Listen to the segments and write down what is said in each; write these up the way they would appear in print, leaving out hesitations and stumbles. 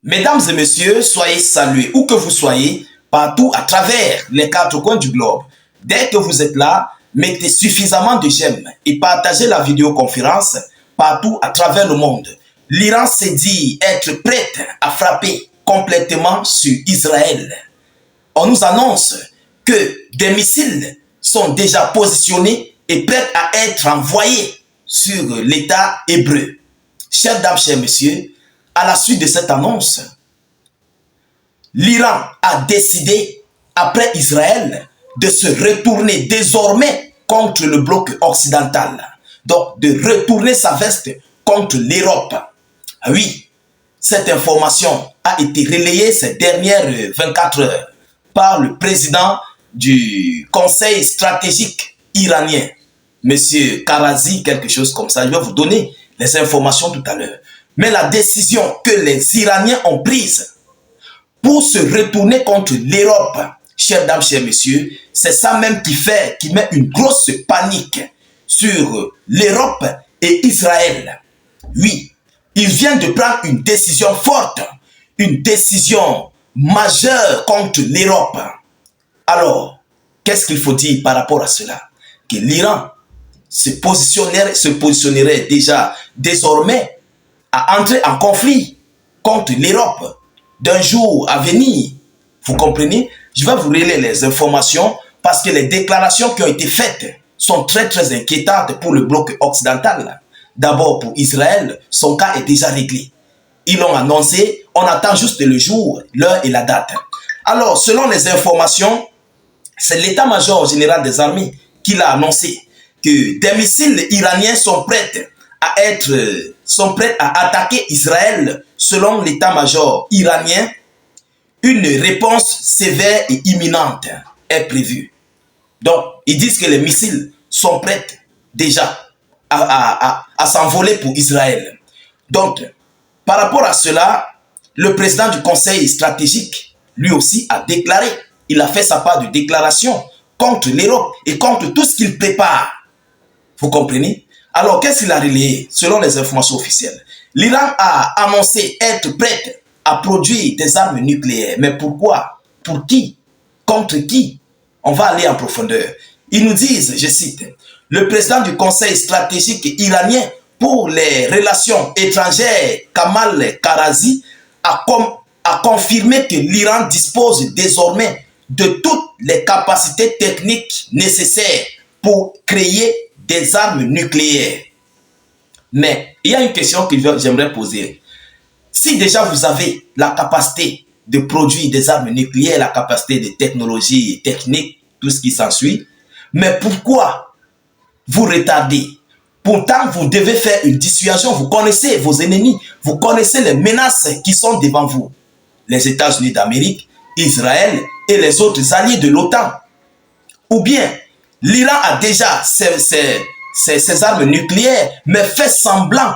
Mesdames et messieurs, soyez salués où que vous soyez, partout à travers les quatre coins du globe. Dès que vous êtes là, mettez suffisamment de j'aime et partagez la vidéoconférence partout à travers le monde. L'Iran s'est dit être prête à frapper complètement sur Israël. On nous annonce que des missiles sont déjà positionnés et prêts à être envoyés sur l'État hébreu. Chers dames, chers messieurs, à la suite de cette annonce, l'Iran a décidé, après Israël, de se retourner désormais contre le bloc occidental. Donc, de retourner sa veste contre l'Europe. Oui, cette information a été relayée ces dernières 24 heures par le président du Conseil stratégique iranien, M. Karazi, quelque chose comme ça. Je vais vous donner les informations tout à l'heure. Mais la décision que les Iraniens ont prise pour se retourner contre l'Europe, chers dames, chers messieurs, c'est ça même qui met une grosse panique sur l'Europe et Israël. Oui, ils viennent de prendre une décision forte, une décision majeure contre l'Europe. Alors, qu'est-ce qu'il faut dire par rapport à cela? Que l'Iran se positionnerait déjà désormais à entrer en conflit contre l'Europe d'un jour à venir. Vous comprenez? Je vais vous relayer les informations parce que les déclarations qui ont été faites sont très inquiétantes pour le bloc occidental. D'abord pour Israël, son cas est déjà réglé. Ils l'ont annoncé, on attend juste le jour, l'heure et la date. Alors, selon les informations, c'est l'état-major général des armées qui l'a annoncé que des missiles iraniens sont prêts à attaquer Israël. Selon l'état-major iranien, une réponse sévère et imminente est prévue. Donc, ils disent que les missiles sont prêts déjà à s'envoler pour Israël. Donc, par rapport à cela, le président du Conseil stratégique, lui aussi, a déclaré, il a fait sa part de déclaration contre l'Europe et contre tout ce qu'il prépare. Vous comprenez? Alors, qu'est-ce qu'il a relayé selon les informations officielles? L'Iran a annoncé être prête à produire des armes nucléaires. Mais pourquoi? Pour qui? Contre qui? On va aller en profondeur. Ils nous disent, je cite, le président du Conseil stratégique iranien pour les relations étrangères, Kamal Karazi, a confirmé que l'Iran dispose désormais de toutes les capacités techniques nécessaires pour créer des armes nucléaires. Mais il y a une question que j'aimerais poser. Si déjà vous avez la capacité de produire des armes nucléaires, la capacité de technologie, technique, tout ce qui s'ensuit, mais pourquoi vous retardez? Pourtant, vous devez faire une dissuasion. Vous connaissez vos ennemis, vous connaissez les menaces qui sont devant vous. Les États-Unis d'Amérique, Israël et les autres alliés de l'OTAN. Ou bien, l'Iran a déjà ses armes nucléaires, mais fait semblant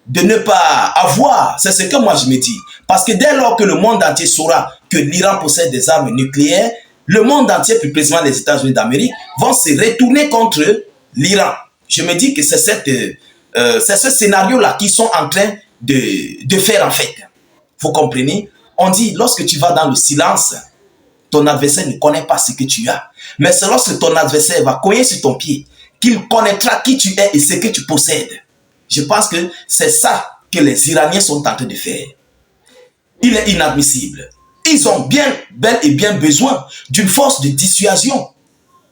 de ne pas avoir. C'est ce que moi je me dis. Parce que dès lors que le monde entier saura que l'Iran possède des armes nucléaires, le monde entier, plus précisément les États-Unis d'Amérique, vont se retourner contre l'Iran. Je me dis que c'est ce scénario-là qu'ils sont en train de faire en fait. Vous comprenez? On dit, lorsque tu vas dans le silence, ton adversaire ne connaît pas ce que tu as. Mais c'est lorsque ton adversaire va cogner sur ton pied qu'il connaîtra qui tu es et ce que tu possèdes. Je pense que c'est ça que les Iraniens sont en train de faire. Il est inadmissible. Ils ont bel et bien besoin d'une force de dissuasion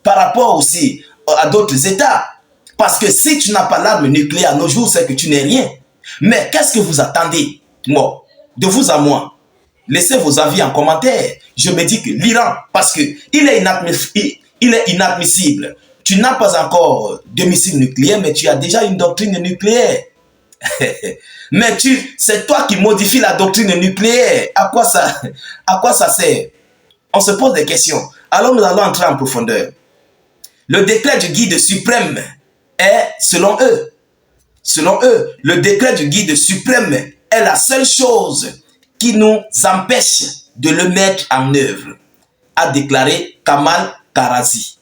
par rapport aussi à d'autres États. Parce que si tu n'as pas l'arme nucléaire à nos jours, c'est que tu n'es rien. Mais qu'est-ce que vous attendez, moi, de vous à moi? Laissez vos avis en commentaire. Je me dis que l'Iran, parce qu'il est inadmissible. Tu n'as pas encore de missiles nucléaires, mais tu as déjà une doctrine nucléaire. Mais c'est toi qui modifies la doctrine nucléaire. À quoi ça sert? On se pose des questions. Alors nous allons entrer en profondeur. Le décret du guide suprême est, selon eux, le décret du guide suprême est la seule chose qui nous empêche de le mettre en œuvre, a déclaré Kamal Karazi.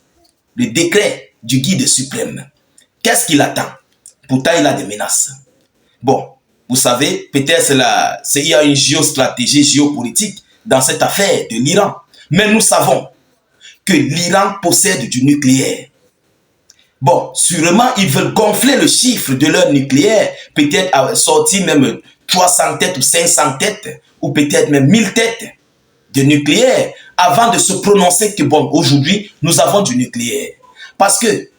Le décret du guide suprême. Qu'est-ce qu'il attend? Pourtant, il a des menaces. Bon, Vous savez, peut-être il y a une géostratégie, géopolitique dans cette affaire de l'Iran. Mais nous savons que l'Iran possède du nucléaire. Bon, sûrement, ils veulent gonfler le chiffre de leur nucléaire, peut-être sortir même 300 têtes ou 500 têtes, ou peut-être même 1000 têtes de nucléaire, avant de se prononcer que, bon, aujourd'hui, nous avons du nucléaire. Parce que,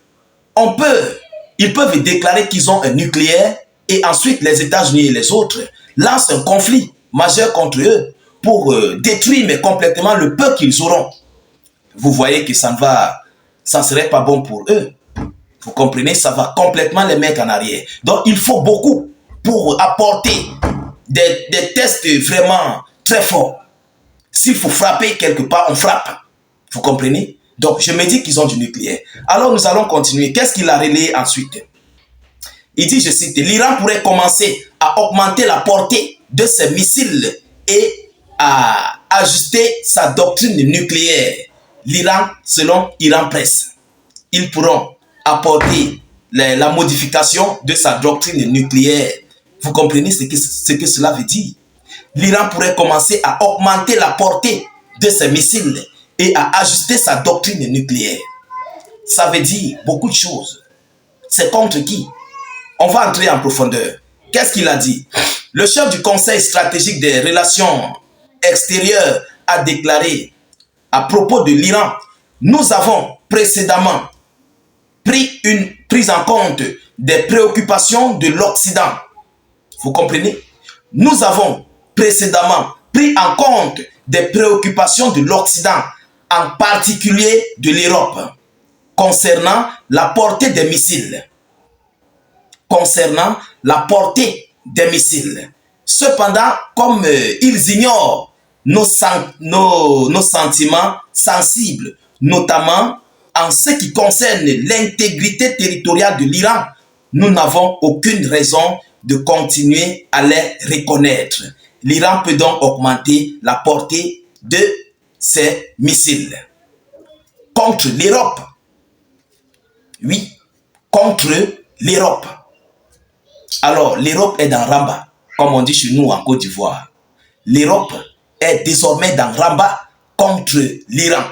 ils peuvent déclarer qu'ils ont un nucléaire, et ensuite, les États-Unis et les autres lancent un conflit majeur contre eux, pour détruire mais complètement le peu qu'ils auront. Vous voyez que ça ne serait pas bon pour eux. Vous comprenez, ça va complètement les mettre en arrière. Donc, il faut beaucoup pour apporter des tests vraiment très forts. S'il faut frapper quelque part, on frappe. Vous comprenez? Donc, je me dis qu'ils ont du nucléaire. Alors, nous allons continuer. Qu'est-ce qu'il a relayé ensuite? Il dit, je cite, l'Iran pourrait commencer à augmenter la portée de ses missiles et à ajuster sa doctrine nucléaire. L'Iran, selon Iran Presse, ils pourront apporter la modification de sa doctrine nucléaire. Vous comprenez ce que cela veut dire? L'Iran pourrait commencer à augmenter la portée de ses missiles et à ajuster sa doctrine nucléaire. Ça veut dire beaucoup de choses. C'est contre qui? On va entrer en profondeur. Qu'est-ce qu'il a dit? Le chef du Conseil stratégique des relations extérieures a déclaré à propos de l'Iran, nous avons précédemment pris en compte des préoccupations de l'Occident. Vous comprenez? Nous avons précédemment pris en compte des préoccupations de l'Occident, en particulier de l'Europe, concernant la portée des missiles. Cependant, comme ils ignorent nos sentiments sensibles, notamment en ce qui concerne l'intégrité territoriale de l'Iran, nous n'avons aucune raison de continuer à les reconnaître. L'Iran peut donc augmenter la portée de ses missiles contre l'Europe. Oui, contre l'Europe. Alors, l'Europe est dans Ramba, comme on dit chez nous en Côte d'Ivoire. L'Europe est désormais dans Ramba contre l'Iran.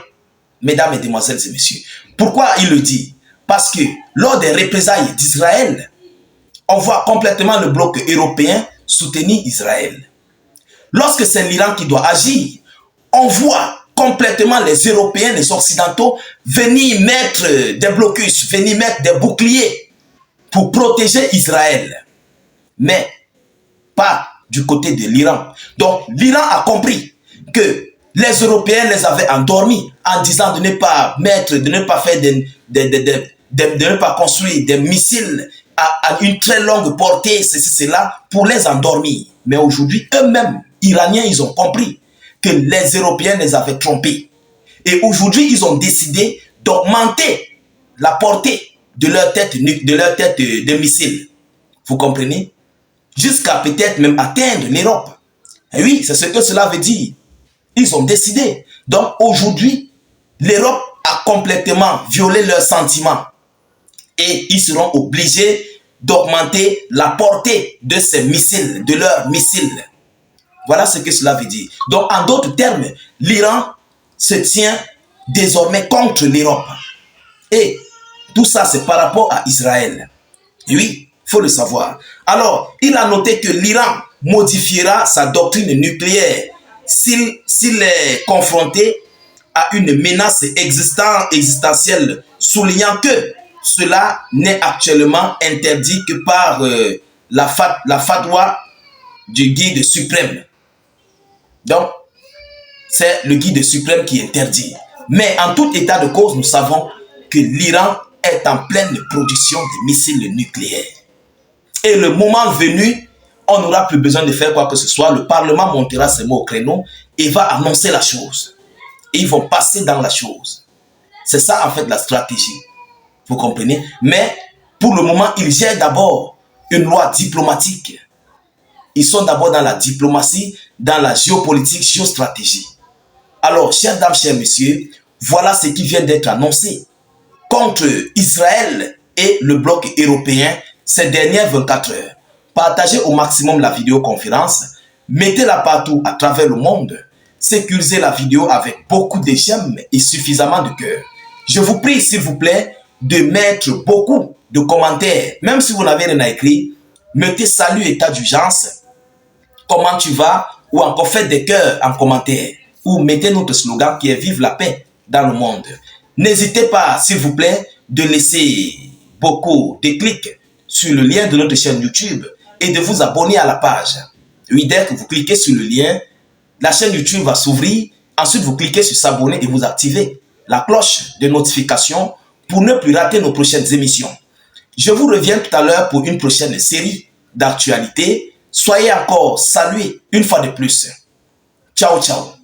Mesdames, Mesdemoiselles et Messieurs. Pourquoi il le dit? Parce que lors des représailles d'Israël, on voit complètement le bloc européen soutenir Israël. Lorsque c'est l'Iran qui doit agir, on voit complètement les Européens, les Occidentaux venir mettre des blocus, venir mettre des boucliers pour protéger Israël. Mais pas du côté de l'Iran. Donc l'Iran a compris que les Européens les avaient endormis en disant de ne pas mettre, de ne pas faire de ne pas construire des missiles à une très longue portée, ceci, cela, pour les endormir. Mais aujourd'hui, eux-mêmes, Iraniens, ils ont compris que les Européens les avaient trompés. Et aujourd'hui, ils ont décidé d'augmenter la portée de leur tête de missiles. Vous comprenez? Jusqu'à peut-être même atteindre l'Europe. Et oui, c'est ce que cela veut dire. Ils ont décidé. Donc aujourd'hui, l'Europe a complètement violé leurs sentiments. Et ils seront obligés d'augmenter la portée de ces missiles, de leurs missiles. Voilà ce que cela veut dire. Donc en d'autres termes, l'Iran se tient désormais contre l'Europe. Et tout ça, c'est par rapport à Israël. Et oui, il faut le savoir. Alors, il a noté que l'Iran modifiera sa doctrine nucléaire s'il est confronté à une menace existentielle, soulignant que cela n'est actuellement interdit que par la fatwa du guide suprême. Donc, c'est le guide suprême qui interdit. Mais en tout état de cause, nous savons que l'Iran est en pleine production de missiles nucléaires. Et le moment venu, on n'aura plus besoin de faire quoi que ce soit. Le Parlement montera ses mots au créneau et va annoncer la chose. Et ils vont passer dans la chose. C'est ça en fait la stratégie. Vous comprenez? Mais pour le moment, ils gèrent d'abord une loi diplomatique. Ils sont d'abord dans la diplomatie, dans la géopolitique, géostratégie. Alors, chères dames, chers messieurs, voilà ce qui vient d'être annoncé contre Israël et le bloc européen ces dernières 24 heures. Partagez au maximum la vidéoconférence. Mettez-la partout à travers le monde. Sécurisez la vidéo avec beaucoup de j'aime et suffisamment de cœur. Je vous prie, s'il vous plaît, de mettre beaucoup de commentaires. Même si vous n'avez rien à écrire, mettez salut, état d'urgence, comment tu vas, ou encore faites des cœurs en commentaire. Ou mettez notre slogan qui est vive la paix dans le monde. N'hésitez pas, s'il vous plaît, de laisser beaucoup de clics sur le lien de notre chaîne YouTube et de vous abonner à la page. Oui, dès que vous cliquez sur le lien, la chaîne YouTube va s'ouvrir. Ensuite, vous cliquez sur s'abonner et vous activez la cloche de notification pour ne plus rater nos prochaines émissions. Je vous reviens tout à l'heure pour une prochaine série d'actualités. Soyez encore salués une fois de plus. Ciao, ciao.